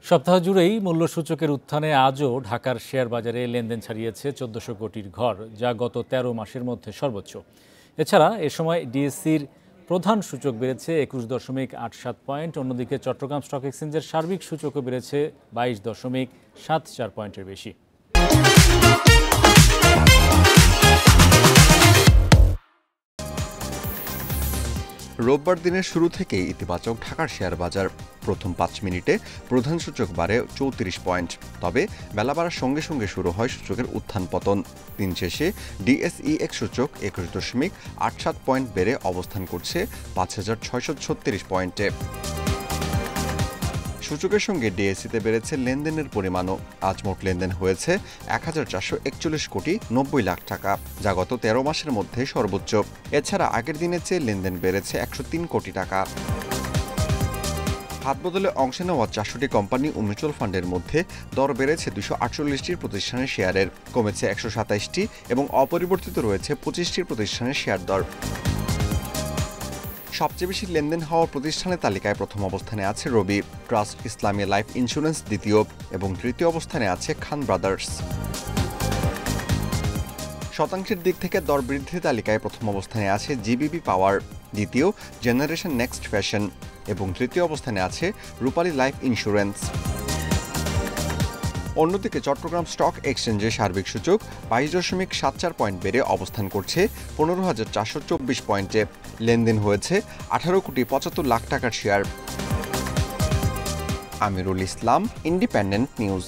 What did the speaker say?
সপ্তাহ জুড়েই মূল্যসূচকের উত্থানে আজও ঢাকার শেয়ার বাজারে লেনদেন ছাড়িয়েছে ১৪০০ কোটির ঘর, যা গত ১৩ মাসের মধ্যে সর্বোচ্চ। এছাড়া এ সময় ডিএসসির প্রধান সূচক বেড়েছে ২১.৮৭ পয়েন্ট। অন্যদিকে চট্টগ্রাম স্টক এক্সচেঞ্জের সার্বিক সূচকও বেড়েছে ২২.৭৪ পয়েন্টের বেশি। রোববার দিনের শুরু থেকেই ইতিবাচক ঢাকার শেয়ার বাজার। প্রথম ৫ মিনিটে প্রধান সূচক বাড়ে ৩৪ পয়েন্ট। তবে বেলা বাড়ার সঙ্গে সঙ্গে শুরু হয় সূচকের উত্থান পতন। দিন শেষে ডিএসইএক্স সূচক ২১.৮৭ পয়েন্ট বেড়ে অবস্থান করছে ৫,৬৩৬ পয়েন্টে। সূচকের সঙ্গে ডিএসইতে বেড়েছে লেনদেনের পরিমাণও। আজ মোট লেনদেন হয়েছে ১,৪৪১ কোটি ৯০ লাখ টাকা, যা গত ১৩ মাসের মধ্যে সর্বোচ্চ। এছাড়া আগের দিনের চেয়ে লেনদেন বেড়েছে ১০৩ কোটি টাকা। হাতবদলে অংশে নেওয়া ৪০০টি কোম্পানি ও মিউচুয়াল ফান্ডের মধ্যে দর বেড়েছে ২৪৮টি প্রতিষ্ঠানের শেয়ারের, কমেছে ১২৭টি এবং অপরিবর্তিত রয়েছে ২৫টি প্রতিষ্ঠানের শেয়ার দর। সবচেয়ে বেশি লেনদেন হওয়া প্রতিষ্ঠানের তালিকায় প্রথম অবস্থানে আছে রবি, ট্রাস্ট ইসলামী লাইফ ইন্স্যুরেন্স দ্বিতীয় এবং তৃতীয় অবস্থানে আছে খান ব্রাদার্স। শতাংশের দিক থেকে দর বৃদ্ধির তালিকায় প্রথম অবস্থানে আছে জিবিবি পাওয়ার, দ্বিতীয় জেনারেশন নেক্সট ফ্যাশন এবং তৃতীয় অবস্থানে আছে রূপালী লাইফ ইন্স্যুরেন্স। অন্যদিকে চট্টগ্রাম স্টক এক্সচেঞ্জের সার্বিক সূচক ২২.৭৪ পয়েন্ট বেড়ে অবস্থান করছে ১৫,৪২৪ পয়েন্টে। লেনদেন হয়েছে ১৮,৭৫ লাখ টাকার share. Amirul Islam, independent news.